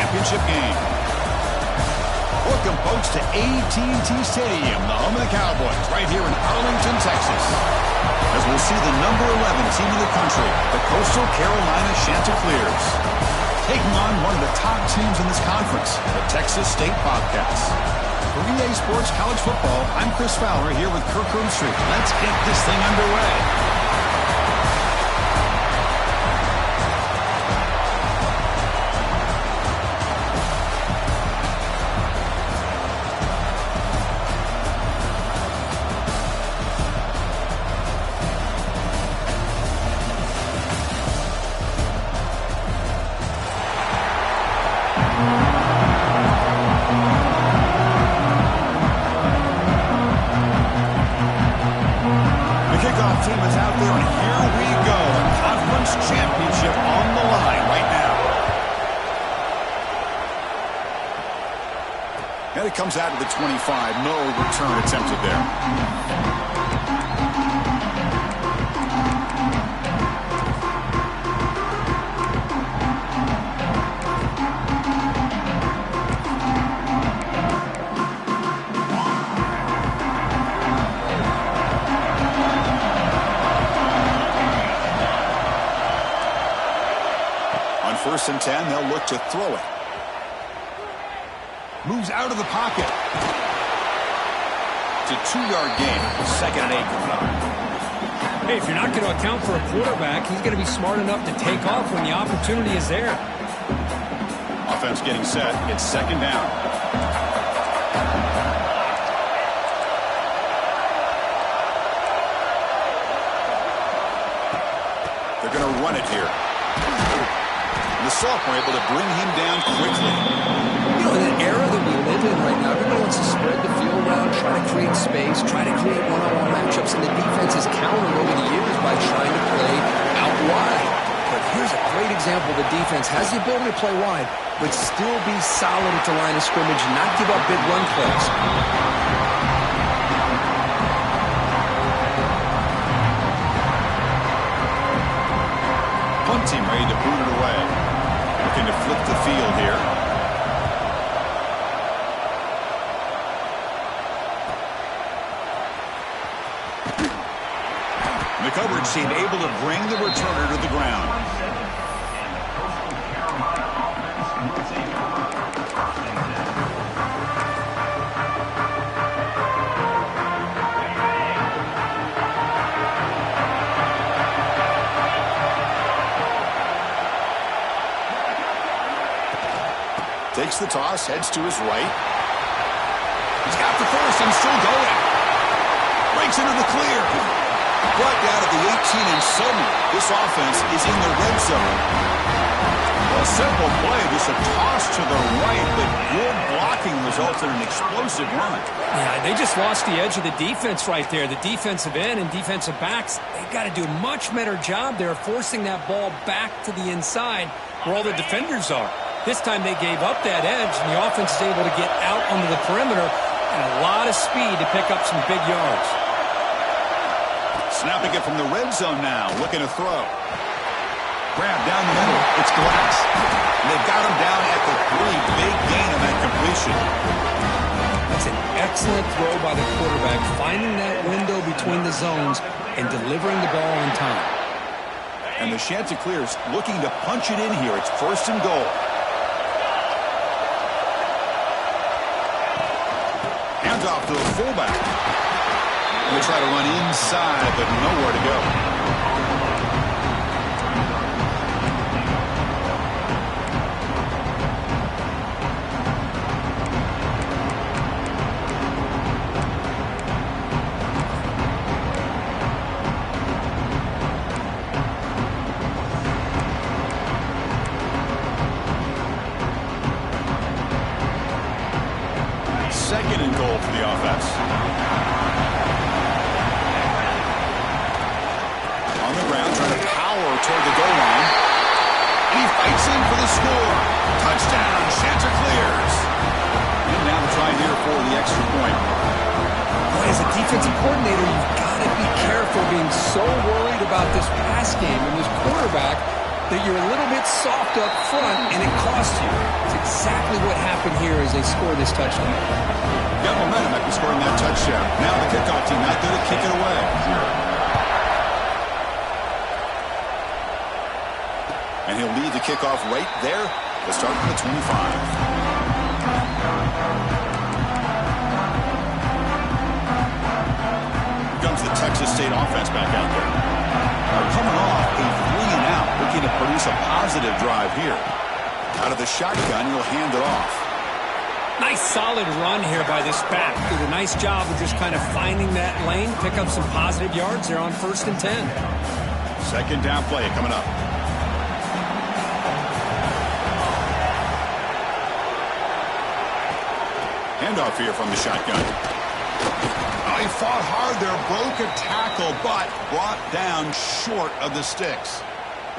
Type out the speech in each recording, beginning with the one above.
championship game. Welcome, folks, to AT&T Stadium, the home of the Cowboys, right here in Arlington, Texas. As we'll see the number 11 team in the country, the Coastal Carolina Chanticleers, taking on one of the top teams in this conference, the Texas State Bobcats. For EA Sports College Football, I'm Chris Fowler here with Kirk Herbstreit. Let's get this thing underway. Team is out there, and here we go. A conference championship on the line right now. And it comes out to the 25. No return attempted there. First and 10, they'll look to throw it. Moves out of the pocket. It's a 2-yard gain. 2nd and 8 coming up. Hey, if you're not going to account for a quarterback, he's going to be smart enough to take off when the opportunity is there. Offense getting set. It's 2nd down. They're going to run it here. The sophomore able to bring him down quickly. You know, in an era that we live in right now, everybody wants to spread the field around, try to create space, try to create one-on-one matchups, and the defense has countered over the years by trying to play out wide. But here's a great example. The defense has the ability to play wide, but still be solid at the line of scrimmage and not give up big run plays. Punt team ready to boot it away. Looking to flip the field here. The coverage team able to bring the returner to the ground. Takes the toss, heads to his right. He's got the first and still going. Breaks into the clear. Brought down at the 18, and suddenly this offense is in the red zone. A simple play, just a toss to the right, but good blocking results in an explosive run. Yeah, they just lost the edge of the defense right there. The defensive end and defensive backs, they've got to do a much better job there forcing that ball back to the inside where all the defenders are. This time they gave up that edge, and the offense is able to get out onto the perimeter and a lot of speed to pick up some big yards. Snapping it from the red zone now, looking to throw. Grab down the middle. It's Glass. And they've got him down at the 3. Big gain on that completion. That's an excellent throw by the quarterback, finding that window between the zones and delivering the ball on time. And the Chanticleers looking to punch it in here. It's 1st and goal. Hands off to the fullback. And they try to run inside, but nowhere to go. Second and goal for the offense. On the ground, trying to power toward the goal line. And he fights in for the score. Touchdown, Chanticleers. And now the try here for the extra point. Boy, as a defensive coordinator, you've got to be careful being so worried about this pass game and this quarterback that you're a little bit soft up front, and it costs you. It's exactly what happened here as they score this touchdown. Got momentum after scoring that touchdown. Now the kickoff team out there to kick it away. And he'll lead the kickoff right there to start from the 25. Here comes the Texas State offense back out there. Now coming off a 3-and-out, looking to produce a positive drive here. Out of the shotgun, he'll hand it off. Nice solid run here by this back. Did a nice job of just kind of finding that lane, pick up some positive yards there on 1st and 10. Second down play coming up. Handoff here from the shotgun. Oh, he fought hard there, broke a tackle, but brought down short of the sticks.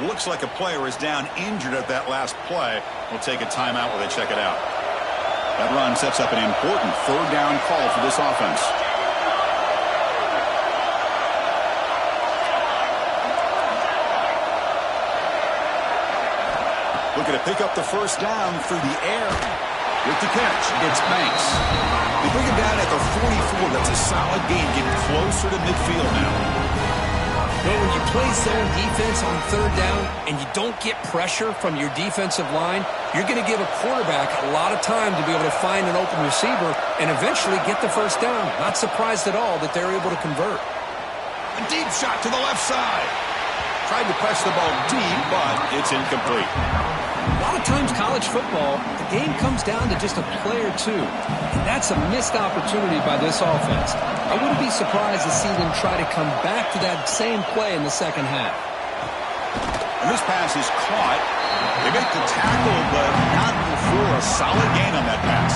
Looks like a player is down injured at that last play. We'll take a timeout while they check it out. That run sets up an important 3rd down call for this offense. Looking to pick up the 1st down through the air. With the catch, it's Banks. They bring him down at the 44. That's a solid gain, getting closer to midfield now. But when you play zone defense on 3rd down and you don't get pressure from your defensive line, you're going to give a quarterback a lot of time to be able to find an open receiver and eventually get the 1st down. Not surprised at all that they're able to convert. A deep shot to the left side. Tried to press the ball deep, but it's incomplete. A lot of times college football, the game comes down to just a play or two. And that's a missed opportunity by this offense. I wouldn't be surprised to see them try to come back to that same play in the 2nd half. And this pass is caught. They make the tackle, but not before a solid gain on that pass.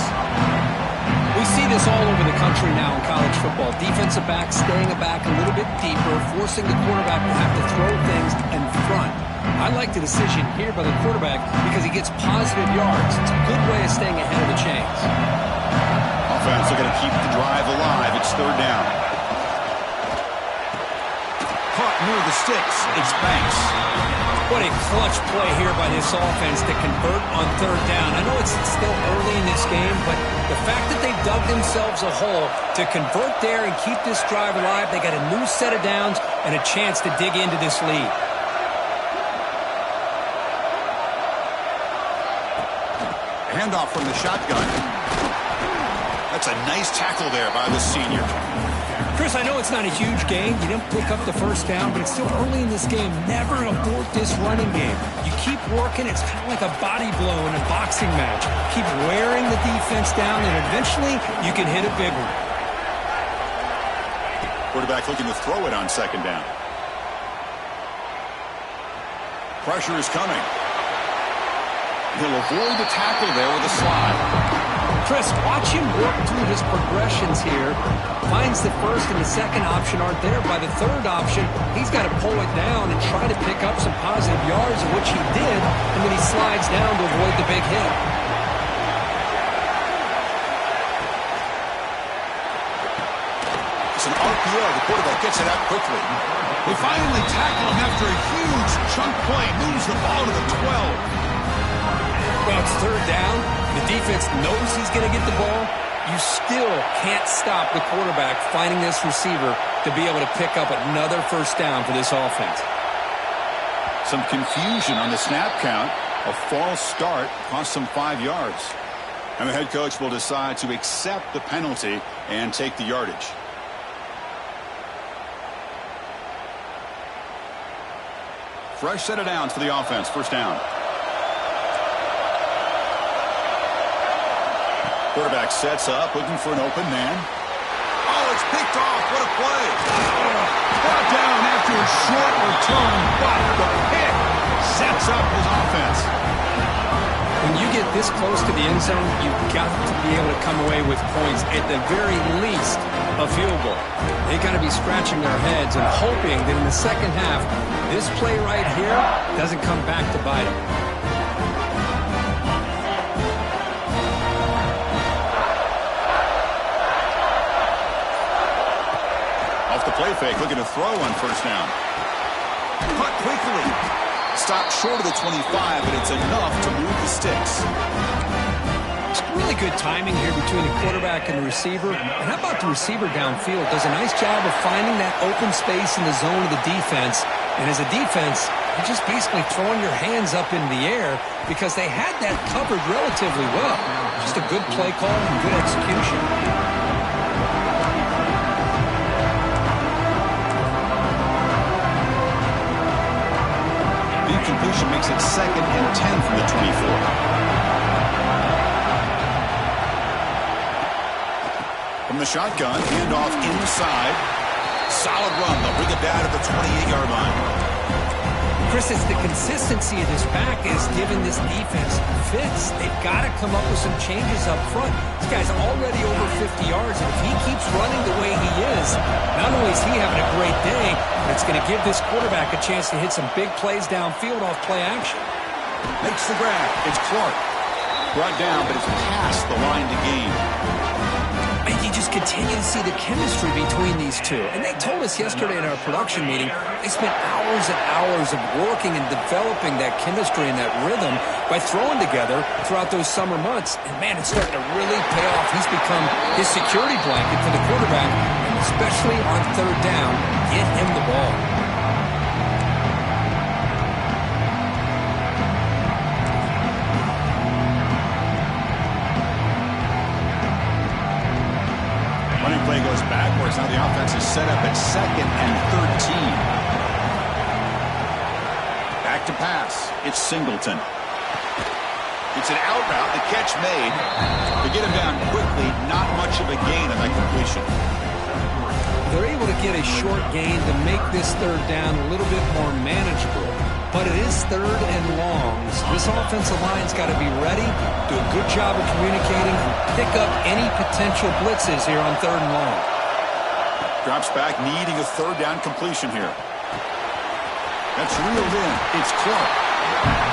We see this all over the country now in college football. Defensive backs staying back a little bit deeper, forcing the quarterback to have to throw things in front. I like the decision here by the quarterback because he gets positive yards. It's a good way of staying ahead of the chains. Offense are going to keep the drive alive. It's 3rd down. Caught near the sticks. It's Banks. What a clutch play here by this offense to convert on 3rd down. I know it's still early in this game, but the fact that they dug themselves a hole to convert there and keep this drive alive, they got a new set of downs and a chance to dig into this lead. Handoff from the shotgun. That's a nice tackle there by the senior. Chris, I know it's not a huge gain. You didn't pick up the 1st down, but it's still early in this game. Never abort this running game. You keep working. It's kind of like a body blow in a boxing match. Keep wearing the defense down, and eventually you can hit a big one. Quarterback looking to throw it on 2nd down. Pressure is coming. He'll avoid the tackle there with a slide. Chris, watch him work through his progressions here. Finds the 1st and the 2nd option aren't there. By the 3rd option, he's got to pull it down and try to pick up some positive yards, of which he did, and then he slides down to avoid the big hit. It's an RPO. The quarterback gets it out quickly. They finally tackle him after a huge chunk play. Moves the ball to the 12. Well, it's 3rd down. The defense knows he's going to get the ball. You still can't stop the quarterback finding this receiver to be able to pick up another 1st down for this offense. Some confusion on the snap count. A false start cost them 5 yards. And the head coach will decide to accept the penalty and take the yardage. Fresh set of downs for the offense. 1st down. Quarterback sets up, looking for an open man. Oh, it's picked off. What a play. Brought down after a short return, but the pick sets up his offense. When you get this close to the end zone, you've got to be able to come away with points, at the very least, a field goal. They got to be scratching their heads and hoping that in the 2nd half, this play right here doesn't come back to bite them. Off the play fake, looking to throw on 1st down. Caught quickly. Stopped short of the 25, but it's enough to move the sticks. Really good timing here between the quarterback and the receiver. And how about the receiver downfield? Does a nice job of finding that open space in the zone of the defense. And as a defense, you're just basically throwing your hands up in the air because they had that covered relatively well. Just a good play call and good execution. The incompletion makes it 2nd and 10 from the 24. From the shotgun, handoff inside. Solid run. They'll bring it down to the 28-yard line. Chris, it's the consistency of this back is giving this defense fits. They've got to come up with some changes up front. This guy's already over 50 yards, and if he keeps running the way he is, not only is he having a great day, but it's going to give this quarterback a chance to hit some big plays downfield off play action. Makes the grab. It's Clark. Brought down, but it's past the line to gain. And you just continue to see the chemistry between these two. And they told us yesterday in our production meeting, they spent hours and hours of working and developing that chemistry and that rhythm by throwing together throughout those summer months. And, man, it's starting to really pay off. He's become his security blanket for the quarterback, and especially on 3rd down, get him the ball. Play goes backwards. Now the offense is set up at 2nd and 13. Back to pass. It's Singleton. It's an out route. The catch made. To get him down quickly, not much of a gain on that completion. They're able to get a short gain to make this 3rd down a little bit more manageable. But it is 3rd and long, so this offensive line's got to be ready, do a good job of communicating, and pick up any potential blitzes here on 3rd and long. Drops back, needing a 3rd down completion here. That's reeled in. It's Clark.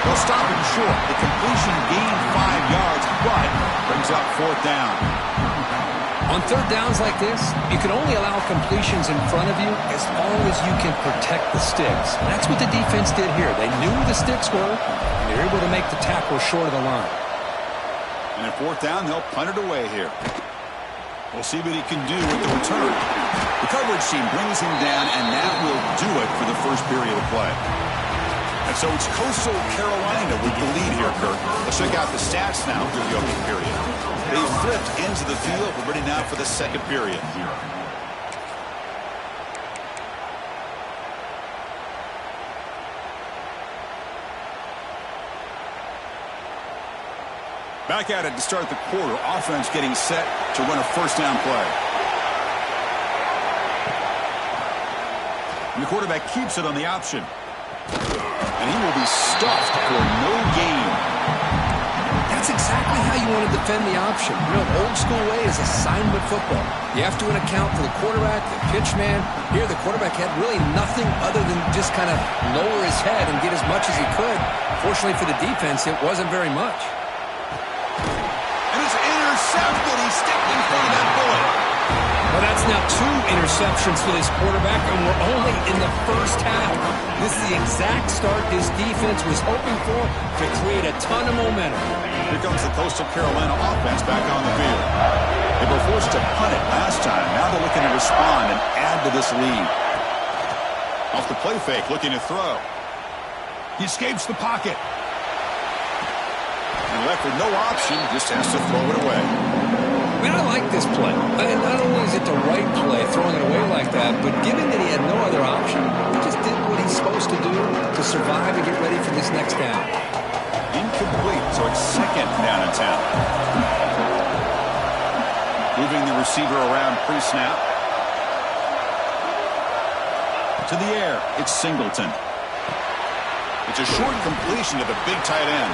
They'll stop him short. The completion gained 5 yards, but brings up 4th down. On 3rd downs like this, you can only allow completions in front of you as long as you can protect the sticks. And that's what the defense did here. They knew the sticks were, and they were able to make the tackle short of the line. And at 4th down, they'll punt it away here. We'll see what he can do with the return. The coverage team brings him down, and that will do it for the first period of play. And so it's Coastal Carolina with the lead here, Kirk. Let's check out the stats now through the opening period. They flipped into the field. We're ready now for the 2nd period. Back at it to start the quarter. Offense getting set to run a 1st down play. And the quarterback keeps it on the option. And he will be stuffed for no gain. That's exactly how you want to defend the option. You know, old school way is assignment football. You have to account for the quarterback, the pitch man. Here, the quarterback had really nothing other than just kind of lower his head and get as much as he could. Fortunately for the defense, it wasn't very much. And it's intercepted. He stepped in front of that bullet. Well, that's now 2 interceptions for this quarterback, and we're only in the 1st half. This is the exact start his defense was hoping for to create a ton of momentum. Here comes the Coastal Carolina offense back on the field. They were forced to punt it last time. Now they're looking to respond and add to this lead. Off the play fake, looking to throw. He escapes the pocket. And left with no option, just has to throw it away. Man, I like this play. And not only is it the right play, throwing it away like that, but given that he had no other option, he just did what he's supposed to do to survive and get ready for this next down. Incomplete, so it's 2nd down and 10. Moving the receiver around pre-snap. To the air, it's Singleton. It's a short completion to the big tight end.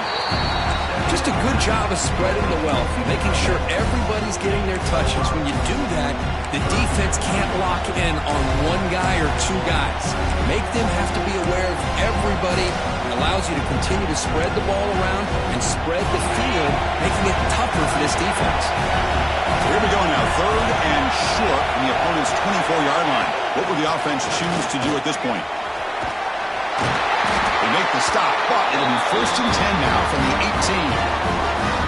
Just a good job of spreading the wealth, making sure everybody's getting their touches. When you do that, the defense can't lock in on 1 guy or 2 guys. Make them have to be aware of everybody. It allows you to continue to spread the ball around and spread the field, making it tougher for this defense. So here we go now, 3rd and short from the opponent's 24-yard line. What will the offense choose to do at this point? They make the stop, but it'll be 1st and 10 now from the 18.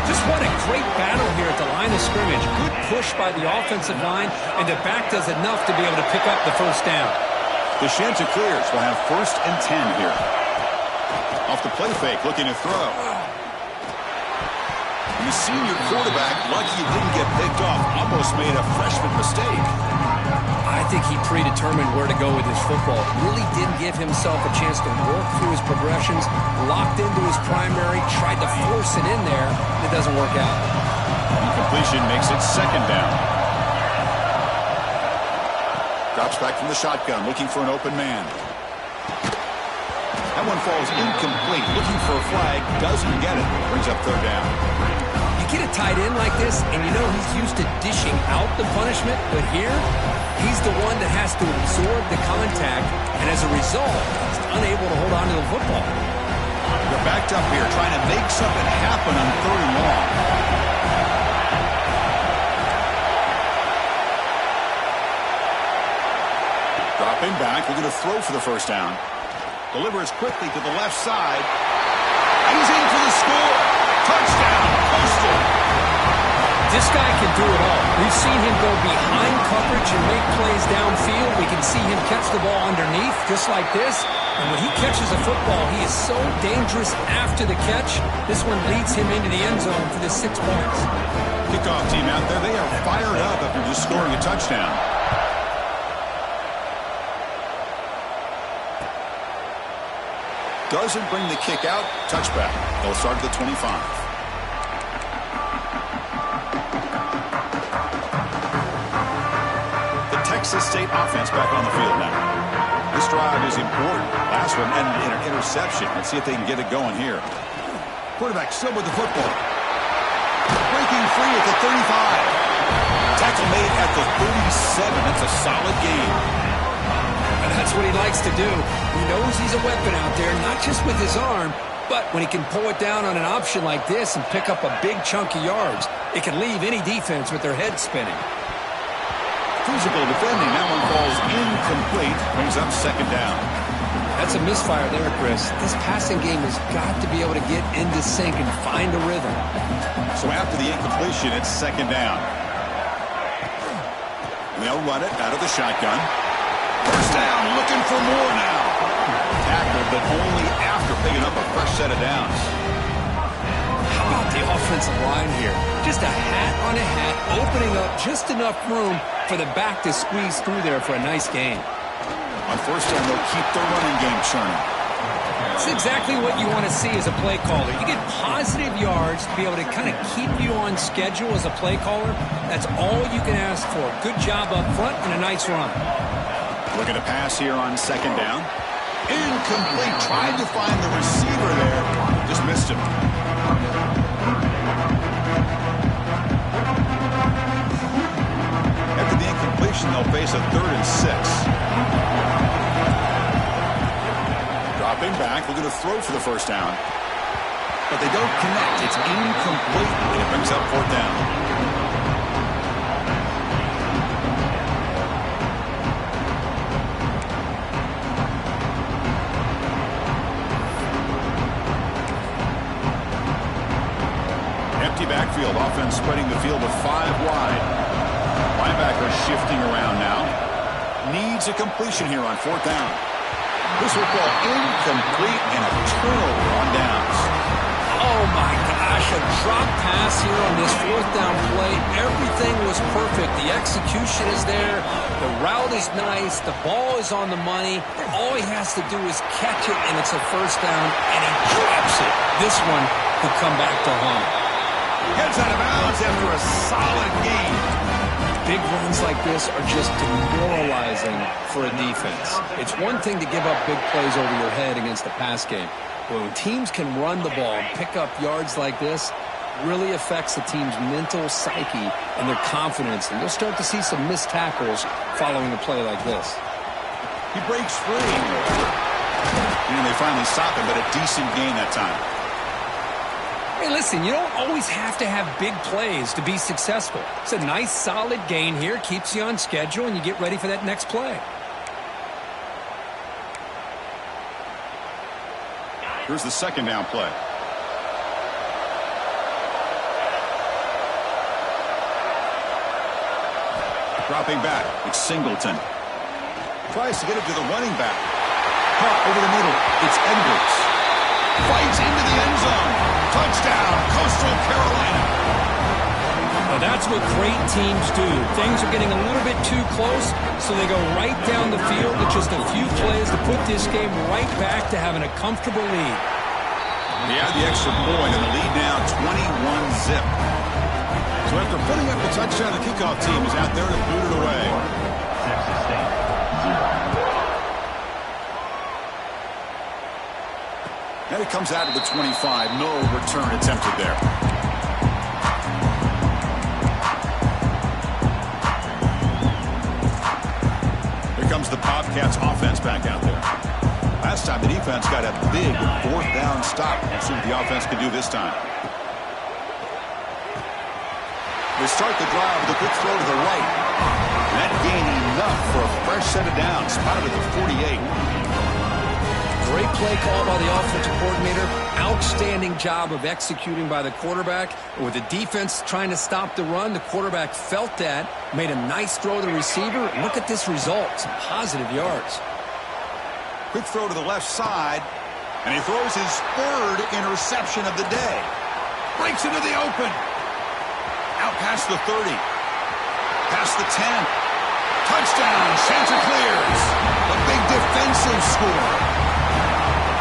Just what a great battle here at the line of scrimmage. Good push by the offensive line, and the back does enough to be able to pick up the first down. The Chanticleers will have 1st and 10 here. Off the play fake, looking to throw. The senior quarterback, lucky he didn't get picked off, almost made a freshman mistake. I think he predetermined where to go with his football. Really didn't give himself a chance to work through his progressions, locked into his primary, tried to force it in there, and it doesn't work out. Incompletion makes it 2nd down. Drops back from the shotgun, looking for an open man. That one falls incomplete, looking for a flag, doesn't get it. Brings up 3rd down. Get a tight end like this, and you know he's used to dishing out the punishment, but here, he's the one that has to absorb the contact, and as a result, he's unable to hold on to the football. They're backed up here, trying to make something happen on 3rd and long. Dropping back, looking to throw for the 1st down. Delivers quickly to the left side. He's in for the score. Touchdown, Coastal. This guy can do it all. We've seen him go behind coverage and make plays downfield. We can see him catch the ball underneath, just like this. And when he catches a football, he is so dangerous after the catch. This one leads him into the end zone for the 6 points. Kickoff team out there, they are fired up after just scoring a touchdown. Doesn't bring the kick out. Touchback. They'll start at the 25. The Texas State offense back on the field now. This drive is important. Last one ended in an interception. Let's see if they can get it going here. Quarterback still with the football. Breaking free at the 35. Tackle made at the 37. That's a solid gain. That's what he likes to do. He knows he's a weapon out there, not just with his arm, but when he can pull it down on an option like this and pick up a big chunk of yards, it can leave any defense with their head spinning. Physical defending. That one falls incomplete. Brings up 2nd down. That's a misfire there, Chris. This passing game has got to be able to get into sync and find a rhythm. So after the incompletion, it's 2nd down. And they'll run it out of the shotgun. 1st down, looking for more now. Tackled, but only after picking up a fresh set of downs. How about the offensive line here? Just a hat on a hat, opening up just enough room for the back to squeeze through there for a nice gain. On 1st down, they'll keep the running game churning. It's exactly what you want to see as a play caller. You get positive yards to be able to kind of keep you on schedule as a play caller. That's all you can ask for. Good job up front and a nice run. Looking to pass here on 2nd down. Incomplete. Tried to find the receiver there. Just missed him. After the incompletion, they'll face a 3rd and 6. Dropping back. Looking to throw for the 1st down. But they don't connect. It's incomplete. And it brings up 4th down. Backfield offense spreading the field with 5 wide. Linebacker shifting around now. Needs a completion here on 4th down. This will fall incomplete and a turnover on downs. Oh my gosh, a drop pass here on this 4th down play. Everything was perfect. The execution is there. The route is nice. The ball is on the money. All he has to do is catch it, and it's a 1st down, and he drops it. This one could come back to haunt. Gets out of bounds after a solid gain. Big runs like this are just demoralizing for a defense. It's one thing to give up big plays over your head against the pass game. But when teams can run the ball and pick up yards like this, it really affects the team's mental psyche and their confidence. And you'll start to see some missed tackles following a play like this. He breaks free. And they finally stop him, but a decent gain that time. Hey, listen, you don't always have to have big plays to be successful. It's a nice, solid gain here. Keeps you on schedule, and you get ready for that next play. Here's the 2nd down play. Dropping back, it's Singleton. Tries to get it to the running back. Caught over the middle, it's Edwards. Fights into the end zone. Touchdown, Coastal Carolina. Now that's what great teams do. Things are getting a little bit too close, so they go right down the field with just a few plays to put this game right back to having a comfortable lead. They add the extra point, and the lead now 21-zip. So after putting up the touchdown, the kickoff team is out there to boot it away. And it comes out of the 25. No return attempted there. Here comes the Bobcats offense back out there. Last time the defense got a big fourth down stop. Let's see what the offense can do this time. They start the drive with a quick throw to the right. That gained enough for a fresh set of downs. Spotted at the 48. Great play call by the offensive coordinator. Outstanding job of executing by the quarterback. With the defense trying to stop the run, the quarterback felt that, made a nice throw to the receiver. Look at this result. Some positive yards. Quick throw to the left side. And he throws his third interception of the day. Breaks into the open. Out past the 30. Past the 10. Touchdown. Chanticleers. A big defensive score.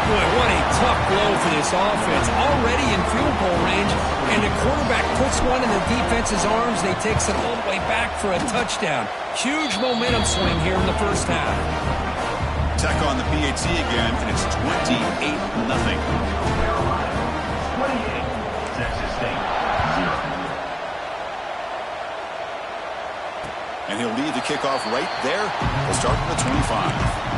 Boy, what a tough blow for this offense. Already in field goal range, and the quarterback puts one in the defense's arms, and he takes it all the way back for a touchdown. Huge momentum swing here in the first half. Tech on the PAT again, and it's 28-0. 28, Texas State, 0. And he'll lead the kickoff right there. We'll start from the 25.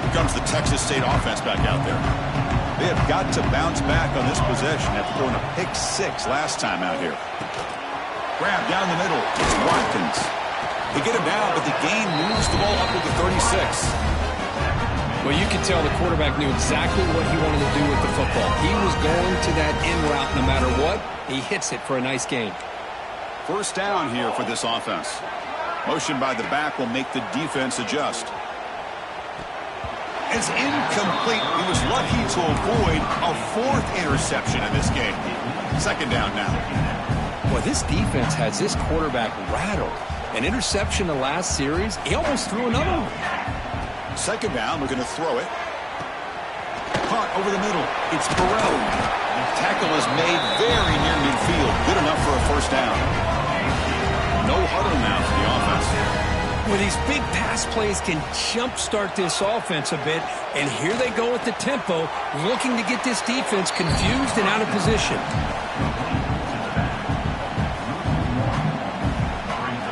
Here comes the Texas State offense back out there. They have got to bounce back on this possession after throwing a pick six last time out here. Grab down the middle. It's Watkins. They get him down, but the gain moves the ball up to the 36. Well, you can tell the quarterback knew exactly what he wanted to do with the football. He was going to that in route no matter what. He hits it for a nice gain. First down here for this offense. Motion by the back will make the defense adjust. It's incomplete. He was lucky to avoid a fourth interception in this game. Second down now. Well, this defense has this quarterback rattled. An interception the last series. He almost threw another one. Second down, we're going to throw it. Caught over the middle. It's Burrell. Tackle is made very near midfield. Good enough for a first down. No huddle now for the offense. Well, these big pass plays can jumpstart this offense a bit, and here they go with the tempo, looking to get this defense confused and out of position.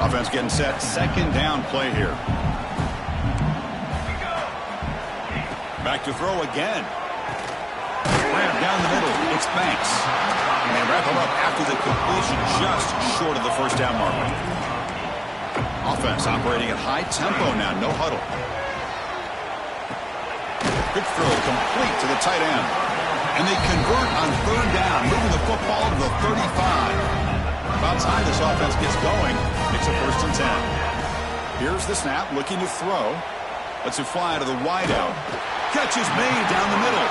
Offense getting set. Second down play here. Back to throw again. Ram down the middle. It's Banks. And they wrap him up after the completion just short of the first down marker. Offense operating at high tempo now. No huddle. Quick throw complete to the tight end. And they convert on third down, moving the football to the 35. About time this offense gets going. It's a first and 10. Here's the snap, looking to throw. Lets it fly to the wideout. Catch is made down the middle.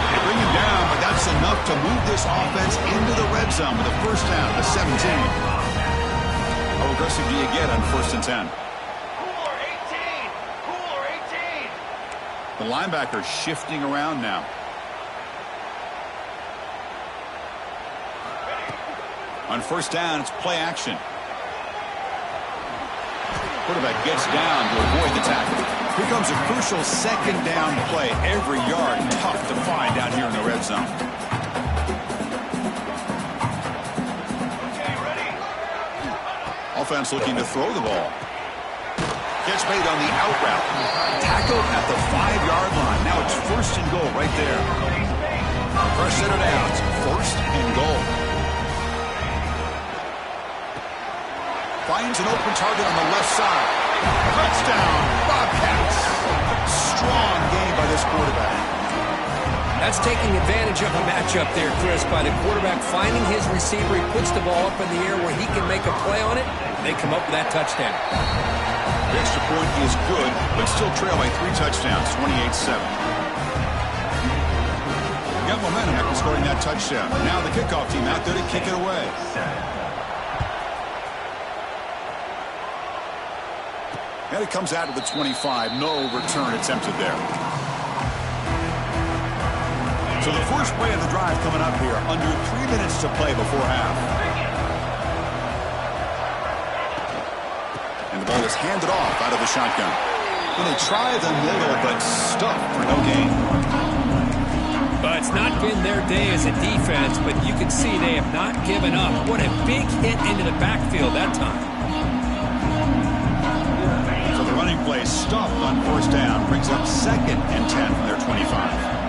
They bring him down, but that's enough to move this offense into the red zone with a first down at the 17. How aggressive do you get on first and 10? Cooler 18. Cooler 18. The linebacker shifting around now. On first down, it's play action. Quarterback gets down to avoid the tackle. Here comes a crucial second down play. Every yard tough to find down here in the red zone. Okay, ready? Offense looking to throw the ball. Gets made on the out route. Tackled at the 5-yard line. Now it's first and goal right there. Fresh set of downs. First and goal. Finds an open target on the left side. Touchdown, Bobcats. Strong game by this quarterback. That's taking advantage of a matchup there, Chris, by the quarterback finding his receiver. He puts the ball up in the air where he can make a play on it, and they come up with that touchdown. The extra point is good, but still trail by 3 touchdowns, 28-7. Got momentum after scoring that touchdown. Now the kickoff team out there to kick it away. And it comes out to the 25. No return attempted there. So the first play of the drive coming up here. Under 3 minutes to play before half. And the ball is handed off out of the shotgun. And they try the middle, but stuffed for no gain. Well, it's not been their day as a defense, but you can see they have not given up. What a big hit into the backfield that time. So the running play stuffed on first down. Brings up 2nd and 10 from their 25.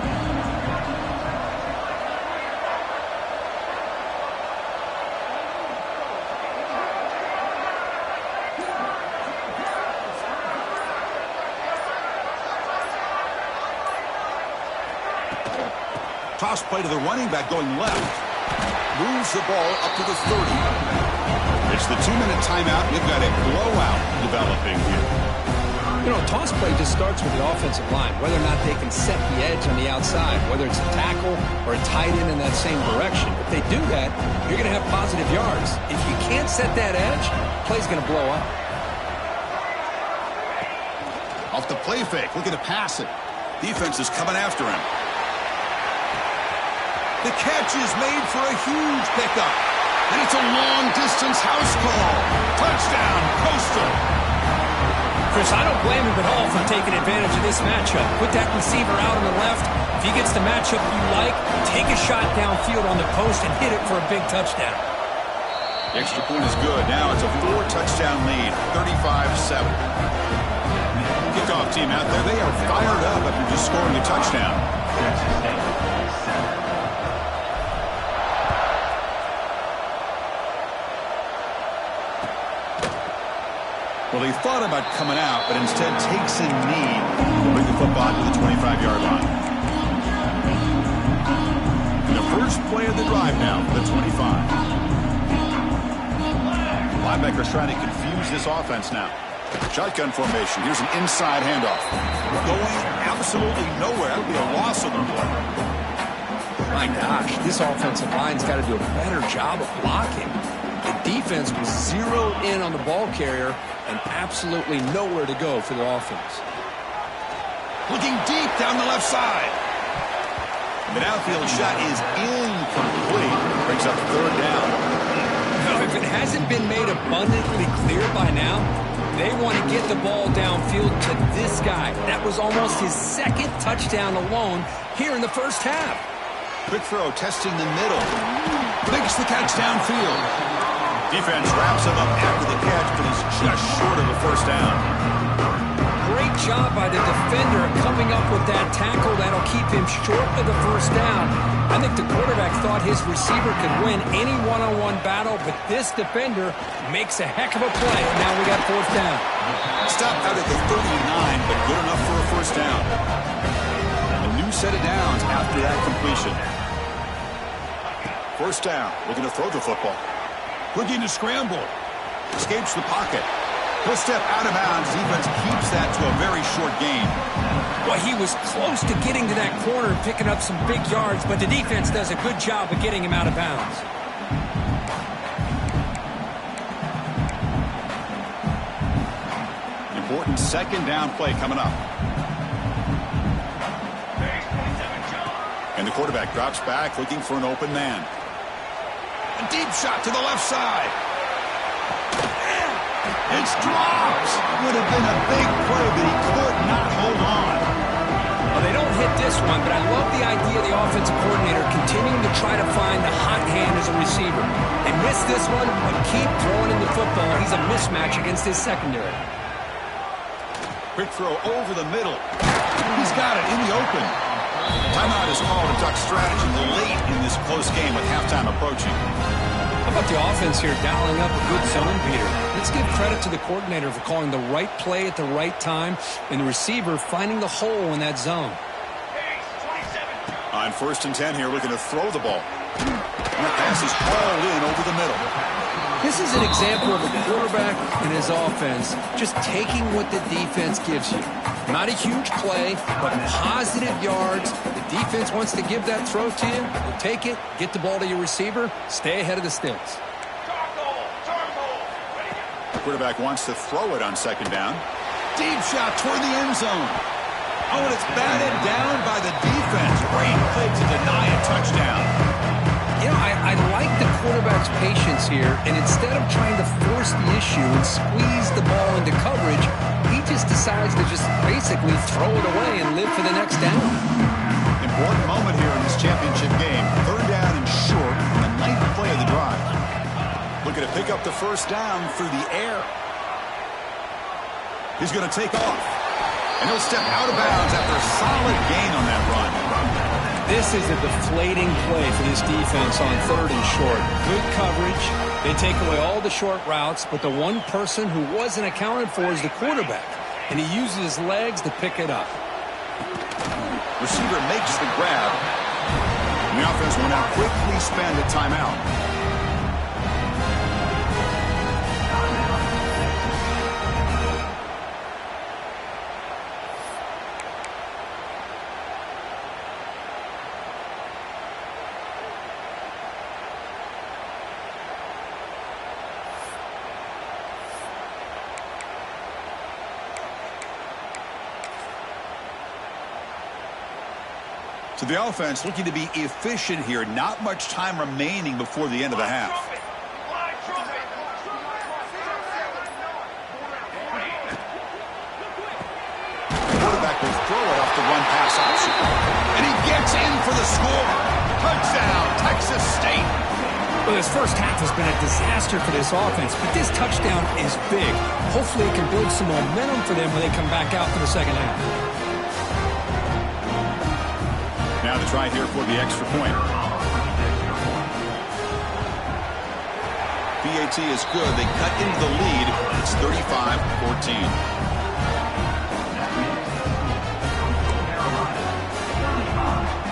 Toss play to the running back going left. Moves the ball up to the 30. It's the 2-minute timeout. We've got a blowout developing here. You know, toss play just starts with the offensive line, whether or not they can set the edge on the outside, whether it's a tackle or a tight end in that same direction. If they do that, you're going to have positive yards. If you can't set that edge, play's going to blow up. Off the play fake, looking to pass it. Defense is coming after him. The catch is made for a huge pickup. And it's a long-distance house call. Touchdown, Coastal. Chris, I don't blame him at all for taking advantage of this matchup. Put that receiver out on the left. If he gets the matchup you like, take a shot downfield on the post and hit it for a big touchdown. The extra point is good. Now it's a 4-touchdown lead, 35-7. Kickoff team out there, they are fired up after just scoring a touchdown. Well, he thought about coming out, but instead takes a knee to bring the football to the 25-yard line. And the first play of the drive now for the 25. Linebackers trying to confuse this offense now. Shotgun formation. Here's an inside handoff. Going absolutely nowhere. That'll be a loss on the play. My gosh, this offensive line's got to do a better job of blocking. The defense was zeroed in on the ball carrier and absolutely nowhere to go for the offense. Looking deep down the left side. The downfield shot is incomplete. Brings up 3rd down. Now, if it hasn't been made abundantly clear by now, they want to get the ball downfield to this guy. That was almost his 2nd touchdown alone here in the first half. Quick throw, testing the middle. Makes the catch downfield. Defense wraps him up after the catch, but he's just short of a first down. Great job by the defender coming up with that tackle that'll keep him short of the first down. I think the quarterback thought his receiver could win any one-on-one battle, but this defender makes a heck of a play. Now we got 4th down. Stop out at the 39, but good enough for a first down. A new set of downs after that completion. First down, looking to throw the football. Looking to scramble. Escapes the pocket. He'll step out of bounds. Defense keeps that to a very short gain. Well, he was close to getting to that corner and picking up some big yards, but the defense does a good job of getting him out of bounds. Important 2nd down play coming up. And the quarterback drops back looking for an open man. A deep shot to the left side. It's dropped. Would have been a big play, but he could not hold on. Well, they don't hit this one, but I love the idea of the offensive coordinator continuing to try to find the hot hand as a receiver. They missed this one, but keep throwing in the football. He's a mismatch against his secondary. Quick throw over the middle. He's got it in the open. Timeout is called to talk strategy late in this close game with halftime approaching. How about the offense here dialing up a good zone beater? Let's give credit to the coordinator for calling the right play at the right time and the receiver finding the hole in that zone. On 1st and 10 here, looking to throw the ball. And the pass is all in over the middle. This is an example of a quarterback and his offense just taking what the defense gives you. Not a huge play, but positive yards. The defense wants to give that throw to you. You take it, get the ball to your receiver, stay ahead of the sticks. The quarterback wants to throw it on 2nd down. Deep shot toward the end zone. Oh, and it's batted down by the defense. Great play to deny a touchdown. You know, I like the quarterback's patience here, and instead of trying to force the issue and squeeze the ball into coverage, he just decides to just basically throw it away and live for the next down. Important moment here in this championship game. 3rd down and short on the 9th play of the drive. Looking to pick up the 1st down through the air. He's going to take off. And he'll step out of bounds after a solid gain on that run. This is a deflating play for this defense on 3rd and short. Good coverage. They take away all the short routes, but the one person who wasn't accounted for is the quarterback. And he uses his legs to pick it up. Receiver makes the grab. And the offense will now quickly spend a timeout. So the offense looking to be efficient here. Not much time remaining before the end of the half. The quarterback will throw it off the run-pass option. And he gets in for the score. Touchdown, Texas State. Well, this first half has been a disaster for this offense, but this touchdown is big. Hopefully it can build some momentum for them when they come back out for the second half. Now to try here for the extra point. PAT is good. They cut into the lead. It's 35-14.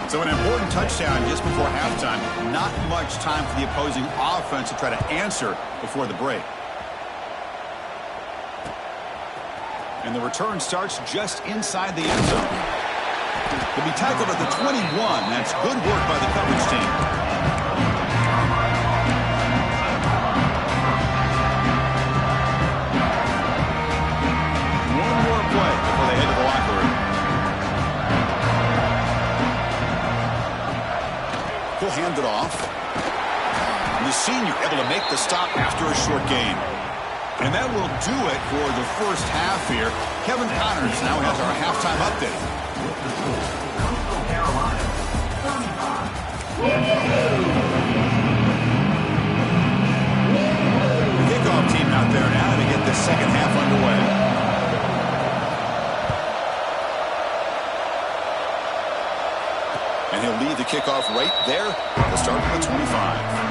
So an important touchdown just before halftime. Not much time for the opposing offense to try to answer before the break. And the return starts just inside the end zone. He'll be tackled at the 21. That's good work by the coverage team. One more play before they head to the locker room. He'll hand it off. And the senior able to make the stop after a short gain. And that will do it for the first half here. Kevin Connors now has our halftime update. The kickoff team out there now to get the second half underway. And he'll lead the kickoff right there. We'll start from the 25.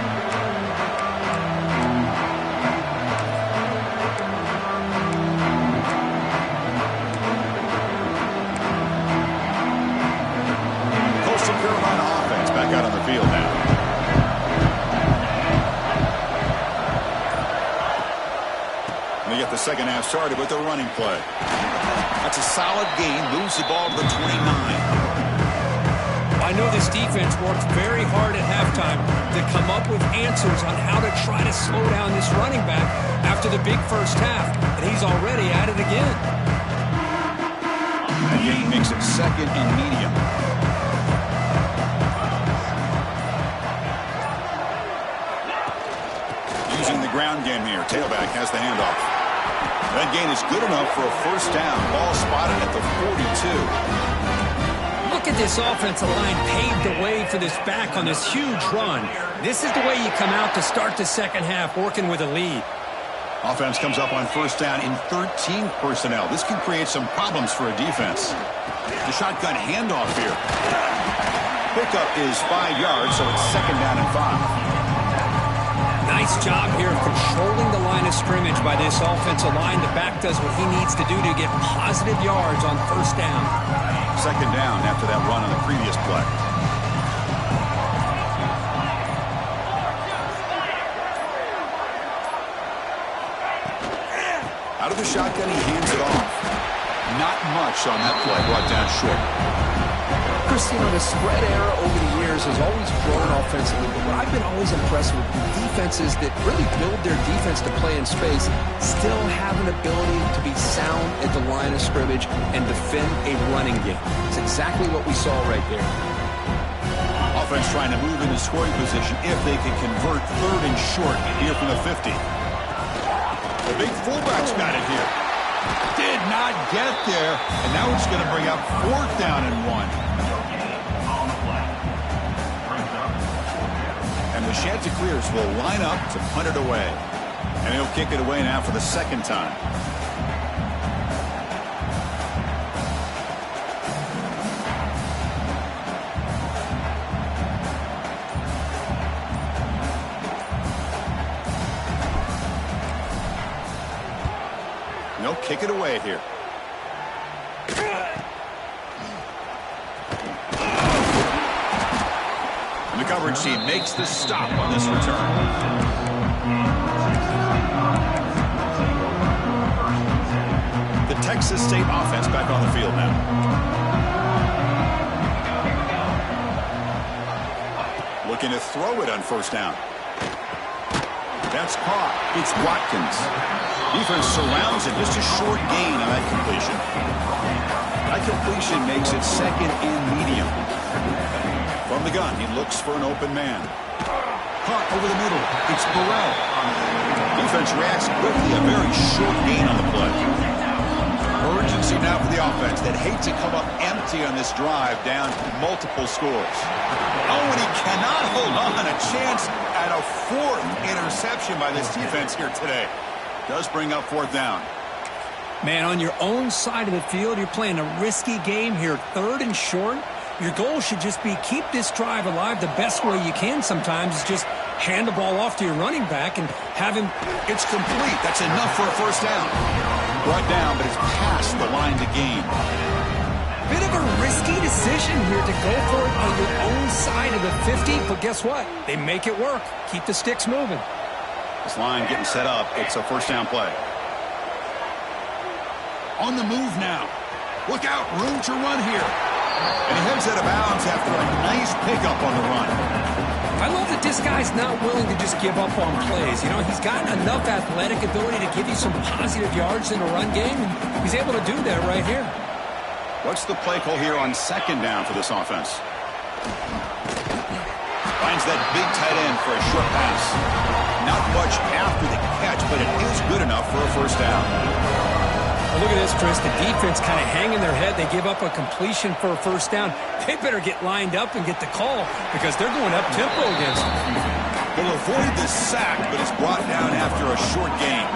Out on the field now. And they get the second half started with a running play. That's a solid gain. Moves the ball to the 29. I know this defense worked very hard at halftime to come up with answers on how to try to slow down this running back after the big first half. And he's already at it again. That gain makes it 2nd and medium. Ground game here. Tailback has the handoff. That gain is good enough for a first down. Ball spotted at the 42. Look at this offensive line paved the way for this back on this huge run. This is the way you come out to start the second half, working with a lead. Offense comes up on first down in 13 personnel. This can create some problems for a defense. The shotgun handoff here. Pickup is 5 yards, so it's 2nd down and 5. Nice job here of controlling the line of scrimmage by this offensive line. The back does what he needs to do to get positive yards on first down. 2nd down after that run on the previous play. Out of the shotgun, he hands it off. Not much on that play, brought down short. Christian, the spread era over the years has always grown offensively, but what I've been always impressed with defenses that really build their defense to play in space still have an ability to be sound at the line of scrimmage and defend a running game. It's exactly what we saw right there. Offense trying to move into scoring position if they can convert 3rd and short here from the 50. The big fullback's got it here. Did not get there, and now it's going to bring up 4th down and 1. And the Chanticleers will line up to punt it away. And he'll kick it away now for the 2nd time. And he'll kick it away here. The coverage team makes the stop on this return. The Texas State offense back on the field now. Looking to throw it on 1st down. That's caught. It's Watkins. Defense surrounds it. Just a short gain on that completion. That completion makes it 2nd and medium. From the gun, he looks for an open man. Caught over the middle. It's Burrell. Defense reacts quickly. A very short gain on the play. Urgency now for the offense that hate to come up empty on this drive, down multiple scores. Oh, and he cannot hold on. A chance at a 4th interception by this defense here today. Does bring up 4th down. Man, on your own side of the field, you're playing a risky game here. 3rd and short. Your goal should just be keep this drive alive the best way you can sometimes is just hand the ball off to your running back and have him. It's complete. That's enough for a 1st down. Brought down, but it's past the line to gain. Bit of a risky decision here to go for it on your own side of the 50, but guess what? They make it work. Keep the sticks moving. This line getting set up. It's a 1st down play. On the move now. Look out. Room to run here. And he heads out of bounds after a nice pickup on the run. I love that this guy's not willing to just give up on plays. You know, he's got enough athletic ability to give you some positive yards in a run game, and he's able to do that right here. What's the play call here on 2nd down for this offense? Finds that big tight end for a short pass. Not much after the catch, but it is good enough for a 1st down. Well, look at this, Chris. The defense kind of hanging their head. They give up a completion for a 1st down. They better get lined up and get the call because they're going up-tempo against them. They'll avoid the sack, but it's brought down after a short gain.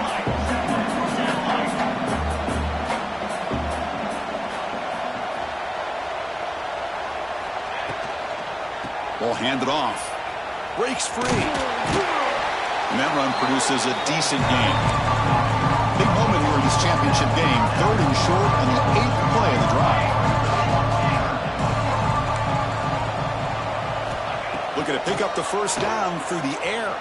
Ball handed off. Breaks free. And that run produces a decent gain. Big moment here in this championship game. 3rd and short on the 8th play of the drive. Looking to pick up the 1st down through the air.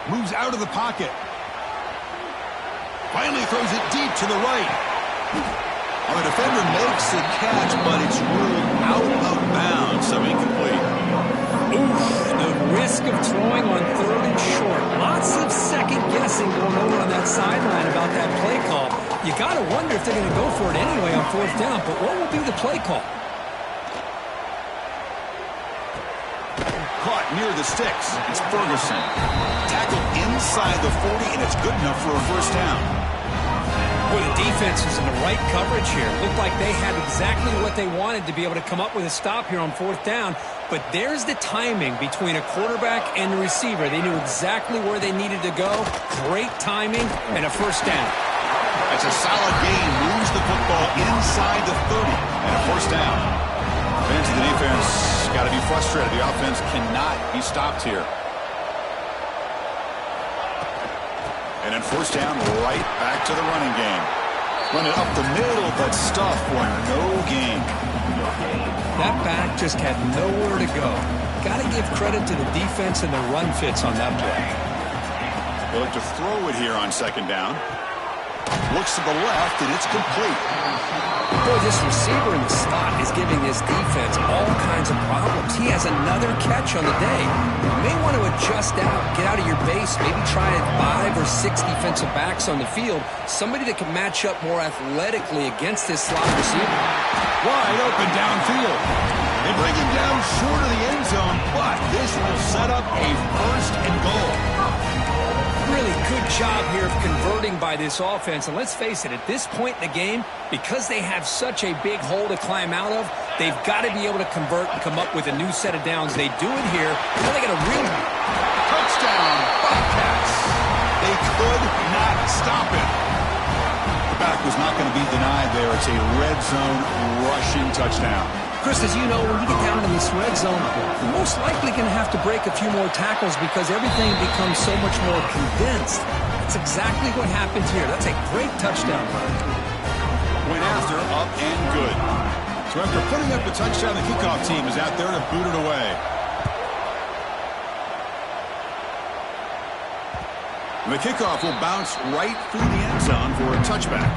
Moves out of the pocket. Finally throws it deep to the right. Well, the defender makes the catch, but it's ruled out of bounds, so incomplete. Oof, the risk of throwing on 3rd and short. Lots of second-guessing going over on that sideline about that play call. You got to wonder if they're going to go for it anyway on 4th down, but what will be the play call? Caught near the sticks. It's Ferguson. Tackled inside the 40, and it's good enough for a 1st down. Boy, the defense was in the right coverage here. Looked like they had exactly what they wanted to be able to come up with a stop here on 4th down. But there's the timing between a quarterback and the receiver. They knew exactly where they needed to go. Great timing and a 1st down. That's a solid gain. Moves the football inside the 30 and a 1st down. Fans of the defense got to be frustrated. The offense cannot be stopped here. And then 1st down, right back to the running game. Run it up the middle, but stuff for no gain. That back just had nowhere to go. Got to give credit to the defense and the run fits on that play. They'll look to throw it here on second down. Looks to the left, and it's complete. Boy, this receiver in the slot is giving this defense all kinds of problems. He has another catch on the day. You may want to adjust out, get out of your base, maybe try 5 or 6 defensive backs on the field, somebody that can match up more athletically against this slot receiver. Wide open downfield. They bring him down short of the end zone, but this will set up a first and goal. Really good job here of converting by this offense. And let's face it, at this point in the game, because they have such a big hole to climb out of, they've got to be able to convert and come up with a new set of downs. They do it here. Now they got a real Touchdown, Bobcats. They could not stop it. The back was not going to be denied there. It's a red zone rushing touchdown. Chris, as you know, when you get down in this red zone, you're most likely going to have to break a few more tackles because everything becomes so much more condensed. That's exactly what happens here. That's a great touchdown run. Went after, up and good. So after putting up the touchdown, the kickoff team is out there to boot it away. The kickoff will bounce right through the end zone for a touchback.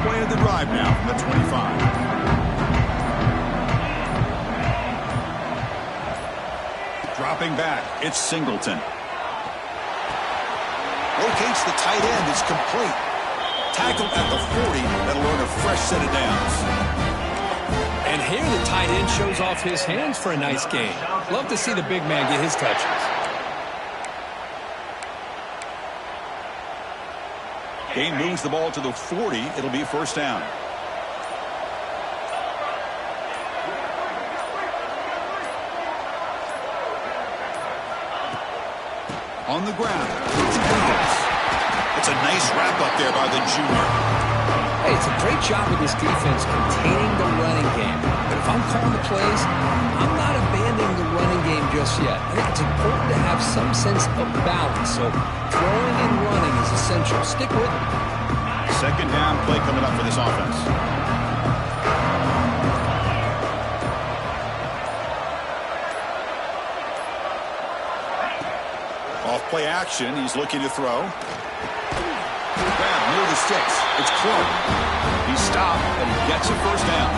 Play of the drive now from the 25. Dropping back, it's Singleton. Locates the tight end, it's complete. Tackled at the 40, that'll earn a fresh set of downs. And here the tight end shows off his hands for a nice game. Love to see the big man get his touches. Game moves the ball to the 40. It'll be first down. On the ground. It's a nice wrap up there by the junior. Hey, it's a great job of this defense containing the running game. But if I'm calling the plays, I'm not abandoning the running game just yet. I think it's important to have some sense of balance. So throwing and running is essential. Stick with it. Second down play coming up for this offense. Off play action. He's looking to throw. Grab near the sticks. It's Clark. He stopped, and he gets a first down.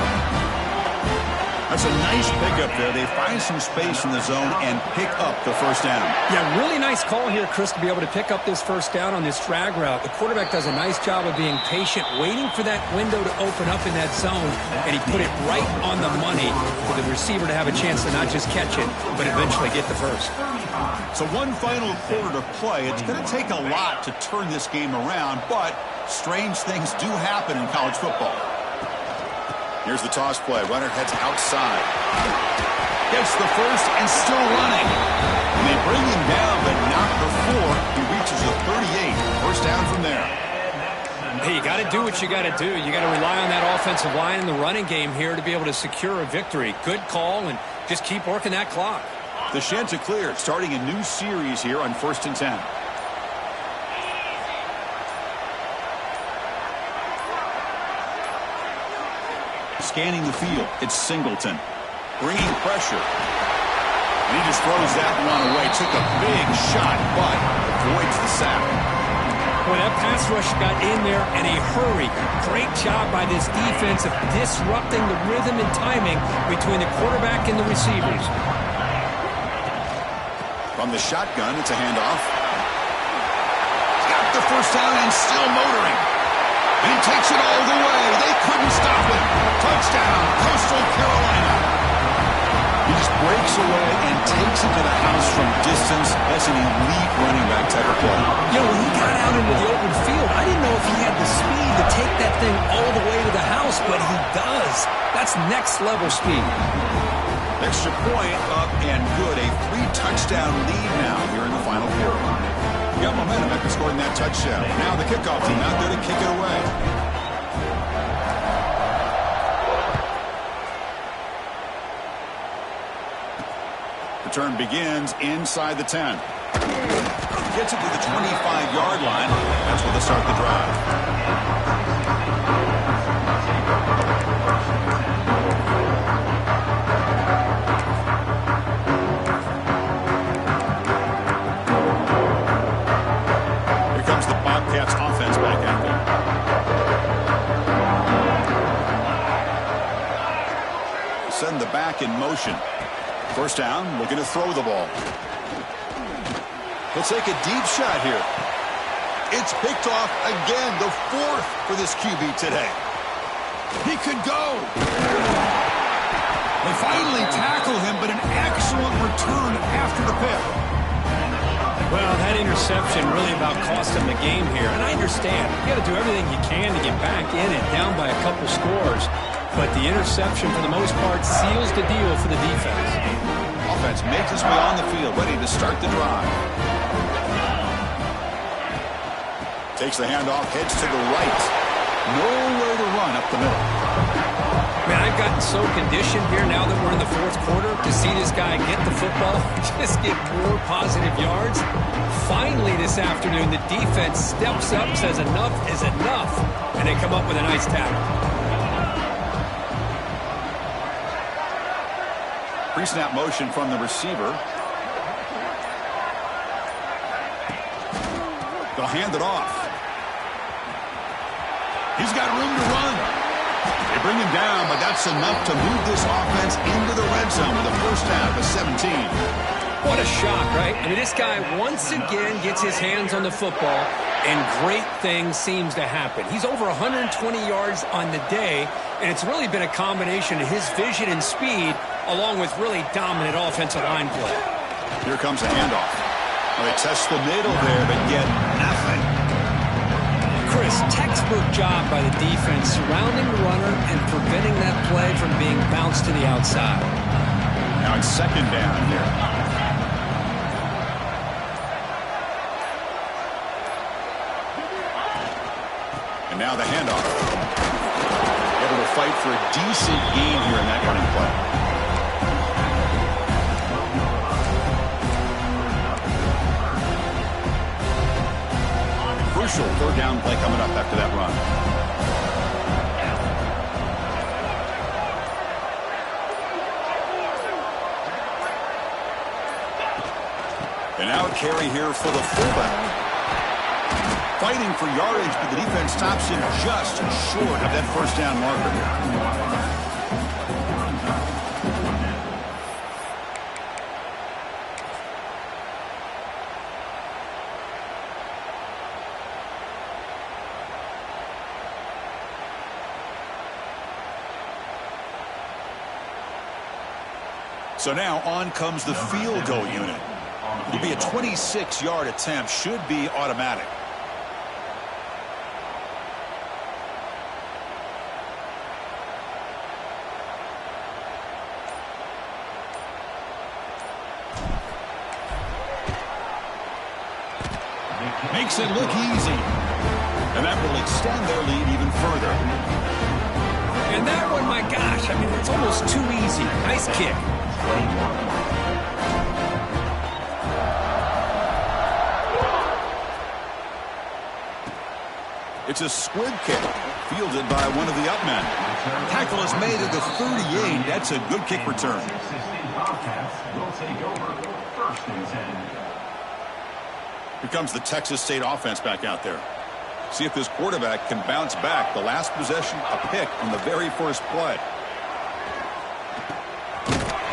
That's a nice pickup there. They find some space in the zone and pick up the first down. Yeah, really nice call here, Chris, to be able to pick up this first down on this drag route. The quarterback does a nice job of being patient, waiting for that window to open up in that zone, and he put it right on the money for the receiver to have a chance to not just catch it, but eventually get the first. So one final quarter to play. It's going to take a lot to turn this game around, but strange things do happen in college football. Here's the toss play. Runner heads outside. Gets the first and still running. And they bring him down, but not before he reaches a 38. First down from there. Hey, you got to do what you got to do. You got to rely on that offensive line in the running game here to be able to secure a victory. Good call, and just keep working that clock. The Chanticleer starting a new series here on 1st and 10. Scanning the field, it's Singleton. Bringing pressure. And he just throws that one away. Took a big shot, but avoids the sack. Well, that pass rush got in there in a hurry. Great job by this defense of disrupting the rhythm and timing between the quarterback and the receivers. From the shotgun, it's a handoff. He's got the first down and still motoring. And he takes it all the way. They couldn't stop him. Touchdown, Coastal Carolina. He just breaks away and takes it to the house from distance. That's an elite running back type of play. You know, when he got out into the open field, I didn't know if he had the speed to take that thing all the way to the house, but he does. That's next level speed. Extra point up and good. A 3-touchdown lead now here in the final quarter. Got momentum after scoring that touchdown. Now the kickoff team out there to kick it away. Return begins inside the 10. Gets it to the 25-yard line. That's where they start the drive. Offense back out there. Send the back in motion. First down, looking to throw the ball. He'll take a deep shot here. It's picked off again, the fourth for this QB today. He could go. They finally tackle him, but an excellent return after the pick. Well, that interception really about cost him the game here. And I understand. You got to do everything you can to get back in it, down by a couple scores. But the interception, for the most part, seals the deal for the defense. Offense makes its way on the field, ready to start the drive. Takes the handoff, heads to the right. Nowhere to run up the middle. Man, I've gotten so conditioned here now that we're in the fourth quarter to see this guy get the football, just get more positive yards. Finally this afternoon, the defense steps up, says enough is enough, and they come up with a nice tackle. Pre-snap motion from the receiver. They'll hand it off. He's got room to run. They bring him down, but that's enough to move this offense into the red zone with a first down of 17. What a shock, right? I mean, this guy once again gets his hands on the football, and great things seems to happen. He's over 120 yards on the day, and it's really been a combination of his vision and speed, along with really dominant offensive line play. Here comes a handoff. Well, they test the middle there, but get nothing. Chris, textbook job by the defense surrounding the runner and preventing that play from being bounced to the outside. Now it's second down here. And now the handoff. Able to fight for a decent gain here in that running play. Crucial third down play coming up after that run. And now a carry here for the fullback. Fighting for yardage, but the defense stops him just short of that first down marker. So now on comes the field goal unit. It'll be a 26-yard attempt. Should be automatic. Makes it look easy. And that will extend their lead even further. And that one, my gosh, I mean, it's almost too easy. Nice kick. It's a squib kick, fielded by one of the up men. Tackle is made at the 38. That's a good kick return. Here comes the Texas State offense back out there. See if this quarterback can bounce back. The last possession, a pick on the very first play.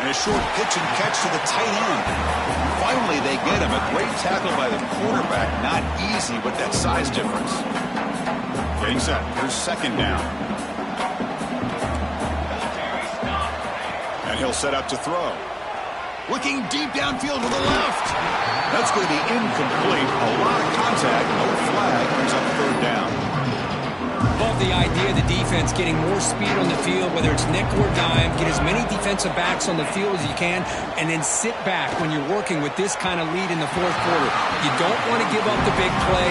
And a short pitch and catch to the tight end. Finally, they get him. A great tackle by the quarterback. Not easy with that size difference. Getting set. Here's second down. And he'll set up to throw. Looking deep downfield to the left. That's going to be incomplete. A lot of contact. No flag. Brings up third down. Love the idea of the defense getting more speed on the field, whether it's nickel or dime. Get as many defensive backs on the field as you can, and then sit back when you're working with this kind of lead in the fourth quarter. You don't want to give up the big play.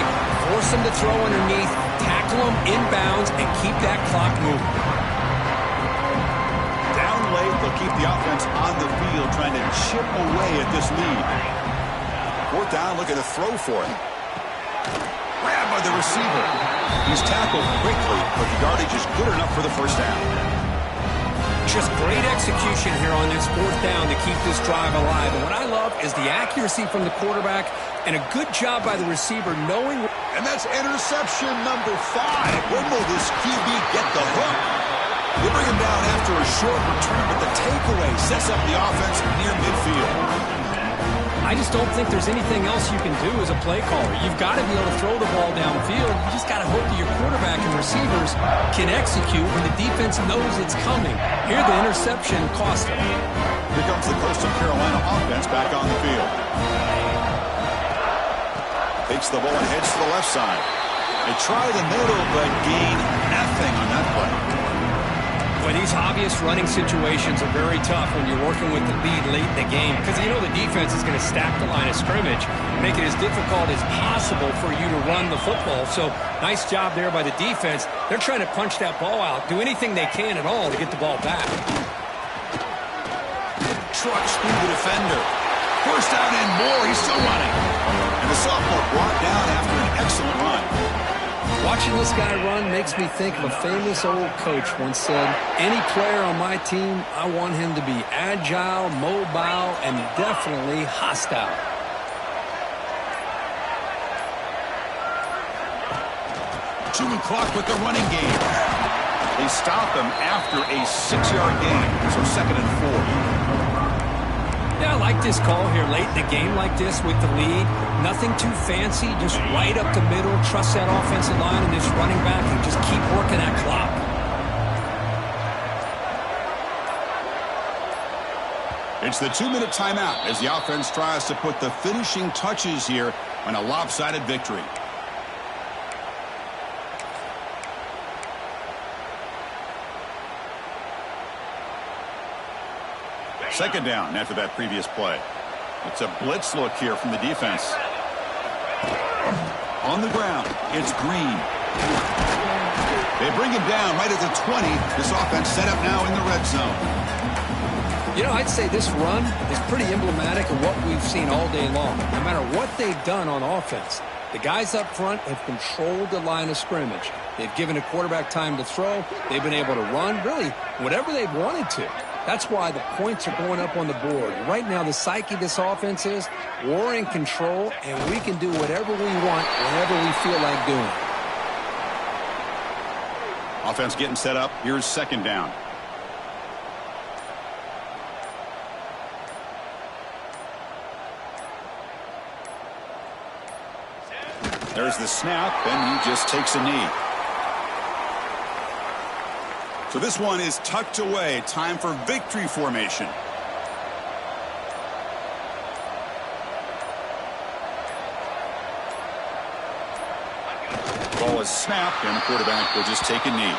Force them to throw underneath. Tackle them inbounds and keep that clock moving. Down late, they'll keep the offense on the field trying to chip away at this lead. Fourth down, looking to throw for it. Grabbed by the receiver. He's tackled quickly, but the yardage is good enough for the first down. Just great execution here on this fourth down to keep this drive alive. And what I love is the accuracy from the quarterback and a good job by the receiver knowing. And that's interception number 5. When will this QB get the hook? They bring him down after a short return, but the takeaway sets up the offense near midfield. I just don't think there's anything else you can do as a play caller. You've got to be able to throw the ball downfield. You just got to hope that your quarterback and receivers can execute when the defense knows it's coming. Here, the interception cost them. Here comes the Coastal Carolina offense back on the field. Takes the ball and heads to the left side. They try the middle, but gain nothing on that play. Boy, these obvious running situations are very tough when you're working with the lead late in the game because you know the defense is going to stack the line of scrimmage, make it as difficult as possible for you to run the football. So nice job there by the defense. They're trying to punch that ball out, do anything they can at all to get the ball back. Trucks through the defender. First down and more. He's still running. And the sophomore brought down after an excellent run. Watching this guy run makes me think of a famous old coach once said, any player on my team, I want him to be agile, mobile, and definitely hostile. Chewing clock with the running game. They stop him after a 6-yard gain. So 2nd and 4. Yeah, I like this call here late in the game like this with the lead. Nothing too fancy, just right up the middle. Trust that offensive line and this running back and just keep working that clock. It's the 2-minute timeout as the offense tries to put the finishing touches here on a lopsided victory. Second down after that previous play. It's a blitz look here from the defense. On the ground, it's Green. They bring him down right at the 20. This offense set up now in the red zone. You know, I'd say this run is pretty emblematic of what we've seen all day long. No matter what they've done on offense, the guys up front have controlled the line of scrimmage. They've given a quarterback time to throw. They've been able to run, really, whatever they've wanted to. That's why the points are going up on the board. Right now, the psyche of this offense is we're in control, and we can do whatever we want whenever we feel like doing it. Offense getting set up. Here's second down. There's the snap, and he just takes a knee. So this one is tucked away. Time for victory formation. Ball is snapped, and the quarterback will just take a knee.